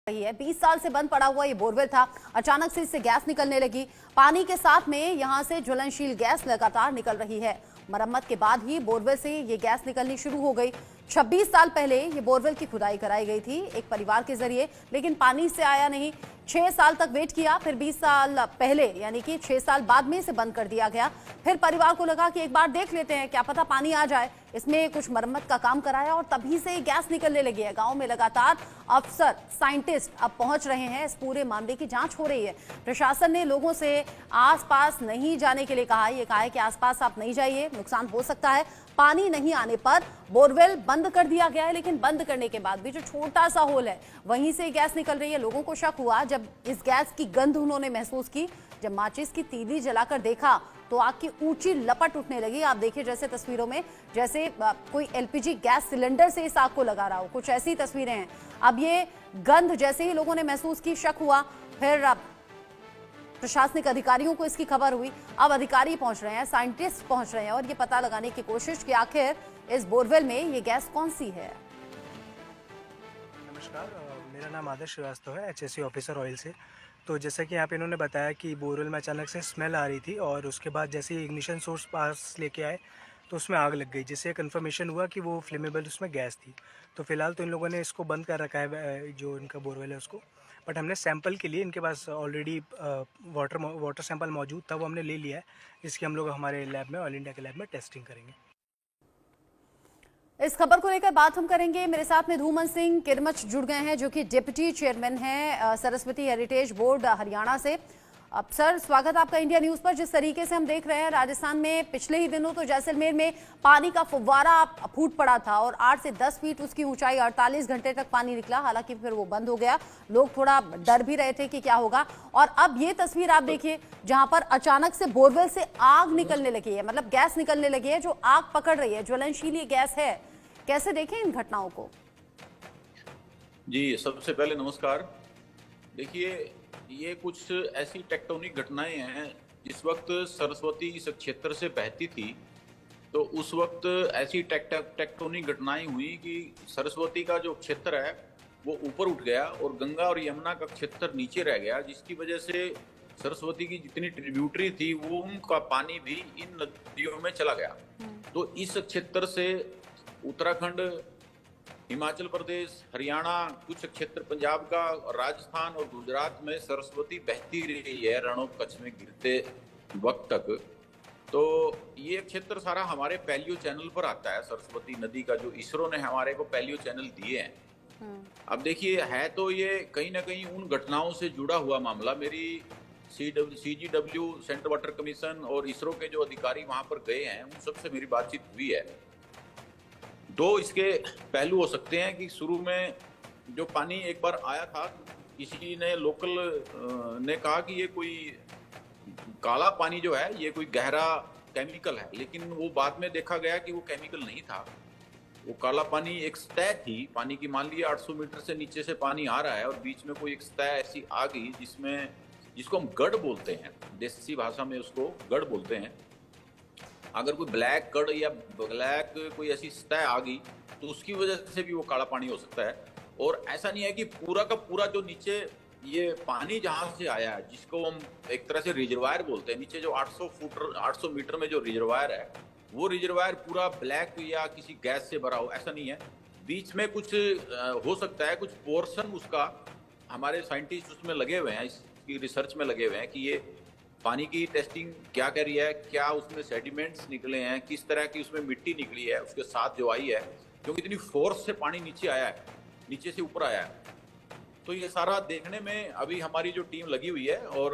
रही है। 20 साल से बंद पड़ा हुआ ये बोरवेल था, अचानक से इससे गैस निकलने लगी। पानी के साथ में यहां से ज्वलनशील गैस लगातार निकल रही है। मरम्मत के बाद ही बोरवेल से ये गैस निकलनी शुरू हो गई। 26 साल पहले ये बोरवेल की खुदाई कराई गई थी एक परिवार के जरिए, लेकिन पानी से आया नहीं। 6 साल तक वेट किया, फिर 20 साल पहले यानी कि 6 साल बाद में इसे बंद कर दिया गया। फिर परिवार को लगा कि एक बार देख लेते हैं, क्या पता पानी आ जाए। इसमें कुछ मरम्मत का काम कराया और तभी से गैस निकलने लगी है। गांव में लगातार अफसर, साइंटिस्ट अब पहुंच रहे हैं। इस पूरे मामले की जांच हो रही है। प्रशासन ने लोगों से आसपास नहीं जाने के लिए कहा है कि आसपास आप नहीं जाइए, नुकसान हो सकता है। पानी नहीं आने पर बोरवेल बंद कर दिया गया है, लेकिन बंद करने के बाद भी जो छोटा सा होल है वहीं से गैस निकल रही है। लोगों को शक हुआ जब इस गैस की गंध उन्होंने महसूस की। जब माचिस की तीली जलाकर देखा तो आग की ऊंची लपट उठने लगी। आप देखिए जैसे तस्वीरों में, जैसे कोई एलपीजी गैस सिलेंडर से इस आग को लगा रहा हो, कुछ ऐसी तस्वीरें हैं। अब ये गंध जैसे ही लोगों ने महसूस की, शक हुआ, फिर प्रशासनिक अधिकारियों को इसकी खबर हुई। अब अधिकारी पहुंच रहे हैं, साइंटिस्ट पहुंच रहे हैं और ये पता लगाने की कोशिश कि आखिर इस बोरवेल में ये गैस कौन सी है। नमस्कार, मेरा नाम आदर्श श्रीवास्तव है, एचएससी ऑफिसर ऑयल से। तो जैसा कि यहाँ पे इन्होंने बताया कि बोरवेल में अचानक से स्मेल आ रही थी और उसके बाद जैसे ही इग्निशन सोर्स पास लेके आए तो उसमें आग लग गई, जिससे कंफर्मेशन हुआ कि वो फ्लेमेबल उसमें गैस थी। तो फिलहाल तो इन लोगों ने इसको बंद कर रखा है, जो इनका बोरवेल है उसको। बट हमने सैंपल के लिए, इनके पास ऑलरेडी वाटर सैंपल मौजूद था, वो हमने ले लिया है। इसकी हम लोग हमारे लैब में, ऑल इंडिया के लैब में टेस्टिंग करेंगे। इस खबर को लेकर बात हम करेंगे। मेरे साथ में धूमन सिंह किरमच जुड़ गए हैं, जो कि डिप्टी चेयरमैन हैं सरस्वती हेरिटेज बोर्ड हरियाणा से। अब सर, स्वागत आपका इंडिया न्यूज पर। जिस तरीके से हम देख रहे हैं, राजस्थान में पिछले ही दिनों तो जैसलमेर में पानी का फव्वारा फूट पड़ा था और 8 से 10 फीट उसकी ऊंचाई, 48 घंटे तक पानी निकला। हालांकि फिर वो बंद हो गया। लोग थोड़ा डर भी रहे थे कि क्या होगा। और अब ये तस्वीर आप देखिए, जहां पर अचानक से बोरवेल से आग निकलने लगी है, मतलब गैस निकलने लगी है जो आग पकड़ रही है, ज्वलनशील ये गैस है। कैसे देखें इन घटनाओं को? जी, सबसे पहले नमस्कार। देखिए, ये कुछ ऐसी टेक्टोनिक घटनाएं हैं। जिस वक्त सरस्वती इस क्षेत्र से बहती थी तो उस वक्त ऐसी टेक्टोनिक घटनाएं हुई कि सरस्वती का जो क्षेत्र है वो ऊपर उठ गया और गंगा और यमुना का क्षेत्र नीचे रह गया, जिसकी वजह से सरस्वती की जितनी ट्रिब्यूटरी थी वो उनका पानी भी इन नदियों में चला गया। तो इस क्षेत्र से उत्तराखंड, हिमाचल प्रदेश, हरियाणा, कुछ क्षेत्र पंजाब का, राजस्थान और गुजरात में सरस्वती बहती रही है रण ऑफ कच्छ में गिरते वक्त तक। तो ये क्षेत्र सारा हमारे पैलियो चैनल पर आता है। सरस्वती नदी का जो इसरो ने हमारे को पैलियो चैनल दिए हैं। अब देखिए, है तो ये कहीं ना कहीं उन घटनाओं से जुड़ा हुआ मामला। मेरी CGW, सेंट्रल वाटर कमीशन और इसरो के जो अधिकारी वहां पर गए हैं, उन सबसे मेरी बातचीत हुई है। दो इसके पहलू हो सकते हैं कि शुरू में जो पानी एक बार आया था, किसी ने लोकल ने कहा कि ये कोई काला पानी जो है ये कोई गहरा केमिकल है, लेकिन वो बाद में देखा गया कि वो केमिकल नहीं था। वो काला पानी एक सतह थी पानी की। मान लिया 800 मीटर से नीचे से पानी आ रहा है और बीच में कोई एक सतह ऐसी आ गई जिसको हम गढ़ बोलते हैं, देसी भाषा में उसको गढ़ बोलते हैं। अगर कोई ब्लैक गढ़ या ब्लैक कोई ऐसी सतह आ गई तो उसकी वजह से भी वो काला पानी हो सकता है। और ऐसा नहीं है कि पूरा का पूरा जो नीचे ये पानी जहां से आया है, जिसको हम एक तरह से रिजर्वायर बोलते हैं, नीचे जो 800 मीटर में जो रिजर्वायर है, वो रिजर्वायर पूरा ब्लैक या किसी गैस से भरा हो, ऐसा नहीं है। बीच में कुछ हो सकता है, कुछ पोर्शन उसका, हमारे साइंटिस्ट उसमें लगे हुए हैं, इसकी रिसर्च में लगे हुए हैं कि ये पानी की टेस्टिंग क्या कर रही है, क्या उसमें सेडिमेंट्स निकले हैं, किस तरह की उसमें मिट्टी निकली है उसके साथ जो आई है, क्योंकि इतनी फोर्स से पानी नीचे आया है, नीचे से ऊपर आया है। तो ये सारा देखने में अभी हमारी जो टीम लगी हुई है। और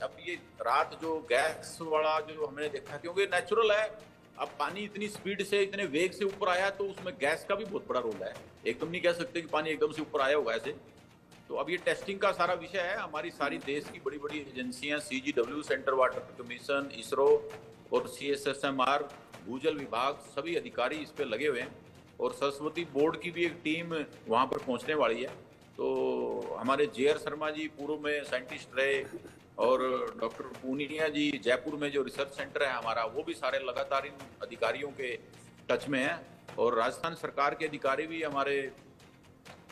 अब ये रात जो गैस वाला जो हमने देखा, क्योंकि नेचुरल है, अब पानी इतनी स्पीड से, इतने वेग से ऊपर आया तो उसमें गैस का भी बहुत बड़ा रोल है। एकदम नहीं कह सकते कि पानी एकदम से ऊपर आया होगा ऐसे। तो अब ये टेस्टिंग का सारा विषय है। हमारी सारी देश की बड़ी बड़ी एजेंसियां, CGW, central water commission, ISRO और CSSMR, भूजल विभाग, सभी अधिकारी इस पे लगे हुए हैं। और सरस्वती बोर्ड की भी एक टीम वहां पर पहुंचने वाली है। तो हमारे JR शर्मा जी पूर्व में साइंटिस्ट रहे और डॉक्टर पूनिया जी जयपुर में जो रिसर्च सेंटर है हमारा, वो भी सारे लगातार इन अधिकारियों के टच में हैं। और राजस्थान सरकार के अधिकारी भी हमारे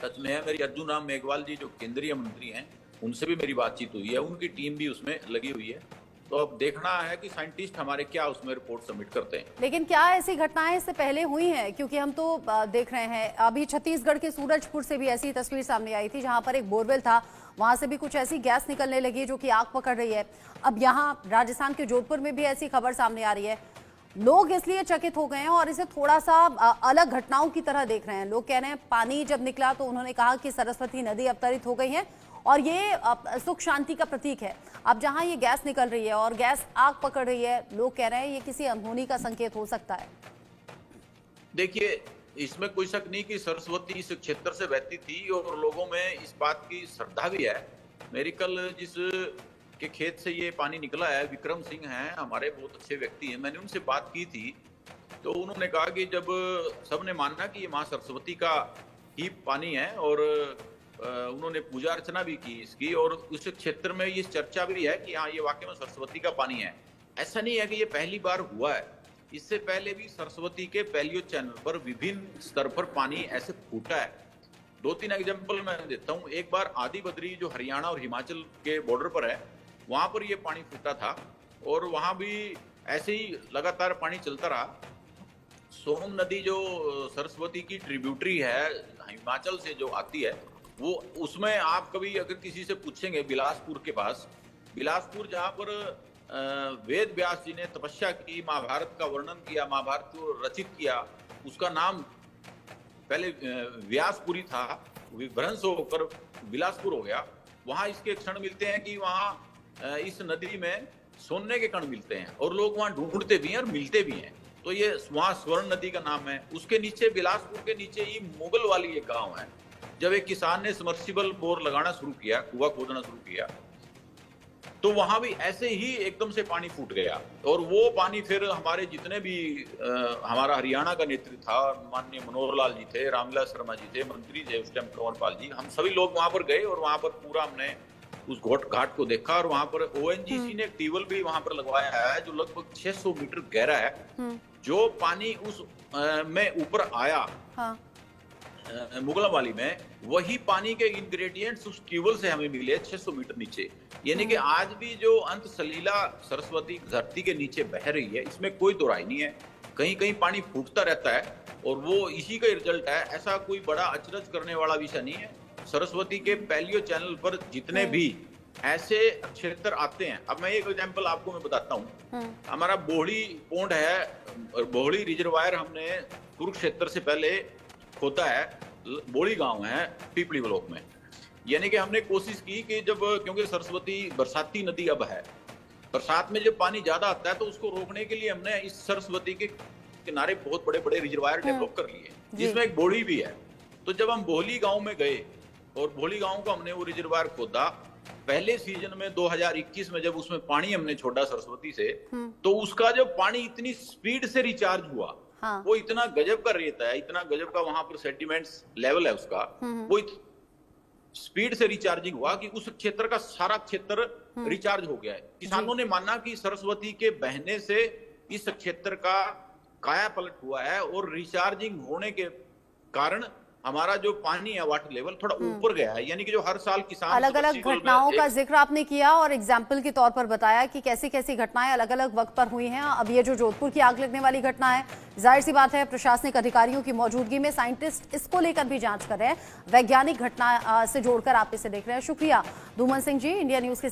टच में है। मेरी अर्जुन राम मेघवाल जी जो केंद्रीय मंत्री हैं, उनसे भी मेरी बातचीत हुई है, उनकी टीम भी उसमें लगी हुई है। तो अब देखना है कि साइंटिस्ट हमारे क्या उसमें रिपोर्ट सबमिट करते हैं। लेकिन क्या ऐसी घटनाएं इससे पहले हुई हैं? क्योंकि हम तो देख रहे हैं अभी छत्तीसगढ़ के सूरजपुर से भी ऐसी तस्वीर सामने आई थी, जहां पर एक बोरवेल था, वहां से भी कुछ ऐसी गैस निकलने लगी जो कि आग पकड़ रही है। अब यहाँ राजस्थान के जोधपुर में भी ऐसी खबर सामने आ रही है। लोग इसलिए चकित हो गए हैं और इसे थोड़ा सा अलग घटनाओं की तरह देख रहे हैं। लोग कह रहे हैं पानी जब निकला तो उन्होंने कहा कि सरस्वती नदी अवतरित हो गई है और ये सुख शांति का प्रतीक है। अब जहां ये गैस निकल रही है और गैस आग पकड़ रही है, लोग कह रहे हैं ये किसी अनहोनी का संकेत हो सकता है। देखिए, इसमें कोई शक नहीं कि सरस्वती इस क्षेत्र से बहती थी और लोगों में इस बात की श्रद्धा भी है। मेरी कल जिस के खेत से ये पानी निकला है, विक्रम सिंह हैं, हमारे बहुत अच्छे व्यक्ति हैं, मैंने उनसे बात की थी तो उन्होंने कहा कि जब सबने माना कि ये माँ सरस्वती का ही पानी है और उन्होंने पूजा अर्चना भी की इसकी, और उस क्षेत्र में ये चर्चा भी है कि हाँ ये वाकई में सरस्वती का पानी है। ऐसा नहीं है कि ये पहली बार हुआ है, इससे पहले भी सरस्वती के पैलियो चैनल पर विभिन्न स्तर पर पानी ऐसे फूटा है। 2-3 एग्जाम्पल मैं देता हूँ। एक बार आदि बद्री जो हरियाणा और हिमाचल के बॉर्डर पर है, वहां पर ये पानी फूटा था और वहां भी ऐसे ही लगातार पानी चलता रहा। सोन नदी जो सरस्वती की ट्रिब्यूटरी है हिमाचल से जो आती है, वो उसमें आप कभी अगर किसी से पूछेंगे बिलासपुर के पास, बिलासपुर जहाँ पर वेद व्यास जी ने तपस्या की, महाभारत का वर्णन किया, महाभारत को रचित किया, उसका नाम पहले व्यासपुरी था, भ्रंश होकर बिलासपुर हो गया। वहां इसके क्षण मिलते हैं कि वहां इस नदी में सोने के कण मिलते हैं और लोग वहां ढूंढते भी हैं और मिलते भी हैं। तो ये वहां स्वर्ण नदी का नाम है। उसके नीचे बिलासपुर के नीचे ही मुगल वाली एक गांव है। जब एक किसान ने सबमर्सिबल बोर लगाना शुरू किया, कुआं खोदना शुरू किया, तो वहां भी ऐसे ही एकदम से पानी फूट गया और वो पानी फिर हमारे जितने भी हमारा हरियाणा का नेतृत्व था, माननीय मनोहर लाल जी थे, रामविलास शर्मा जी थे, मंत्री थे उस टाइम कंवर पाल जी, हम सभी लोग वहां पर गए और वहां पर पूरा हमने उस घाट को देखा और वहां पर ओएनजीसी ने एक ट्यूबवेल भी वहां पर लगवाया है जो लगभग 600 मीटर गहरा है। जो पानी उस में ऊपर आया, हाँ। मुगला वाली में, वही पानी के इंग्रेडिएंट्स उस ट्यूबवेल से हमें मिले 600 मीटर नीचे। यानी कि आज भी जो अंत सलीला सरस्वती धरती के नीचे बह रही है, इसमें कोई दो राय नहीं है। कहीं कहीं पानी फूटता रहता है और वो इसी का रिजल्ट है। ऐसा कोई बड़ा अचरज करने वाला विषय नहीं है। सरस्वती के पैलियो चैनल पर जितने भी ऐसे क्षेत्र आते हैं, अब मैं एक एग्जांपल आपको मैं बताता हूँ। हमारा बोहड़ी पोंड है, बोहड़ी रिजर्वायर हमने कुरुक्षेत्र से पहले खोदा है, बोड़ी गांव है पीपली ब्लॉक में। यानी कि हमने कोशिश की कि जब, क्योंकि सरस्वती बरसाती नदी अब है, बरसात में जब पानी ज्यादा आता है तो उसको रोकने के लिए हमने इस सरस्वती के किनारे बहुत बड़े बड़े रिजर्वायर डेवलप कर लिए, जिसमें एक बोड़ी भी है। तो जब हम बोहली गांव में गए और बोहली गांव को हमने वो रिजर्वायर खोदा, पहले सीजन में 2021 में जब उसमें पानी हमने छोड़ा सरस्वती से, तो उसका जो पानी इतनी स्पीड से रिचार्ज हुआ, हाँ। वो इतना गजब का रेत है, इतना गजब का वहां पर सेडिमेंट्स लेवल है उसका, वो स्पीड से रिचार्जिंग हुआ कि उस क्षेत्र का सारा क्षेत्र रिचार्ज हो गया है। किसानों ने माना कि सरस्वती के बहने से इस क्षेत्र का काया पलट हुआ है और रिचार्जिंग होने के कारण हमारा जो पानी है वाटर लेवल थोड़ा ऊपर गया है। यानी कि जो हर साल किसान अलग अलग घटनाओं का जिक्र आपने किया और एग्जाम्पल के तौर पर बताया कि कैसी कैसी घटनाएं अलग अलग वक्त पर हुई हैं। अब ये जो जोधपुर की आग लगने वाली घटना है, जाहिर सी बात है प्रशासनिक अधिकारियों की मौजूदगी में साइंटिस्ट इसको लेकर भी जांच कर रहे हैं। वैज्ञानिक घटना से जोड़कर आप इसे देख रहे हैं। शुक्रिया धूमन सिंह जी, इंडिया न्यूज के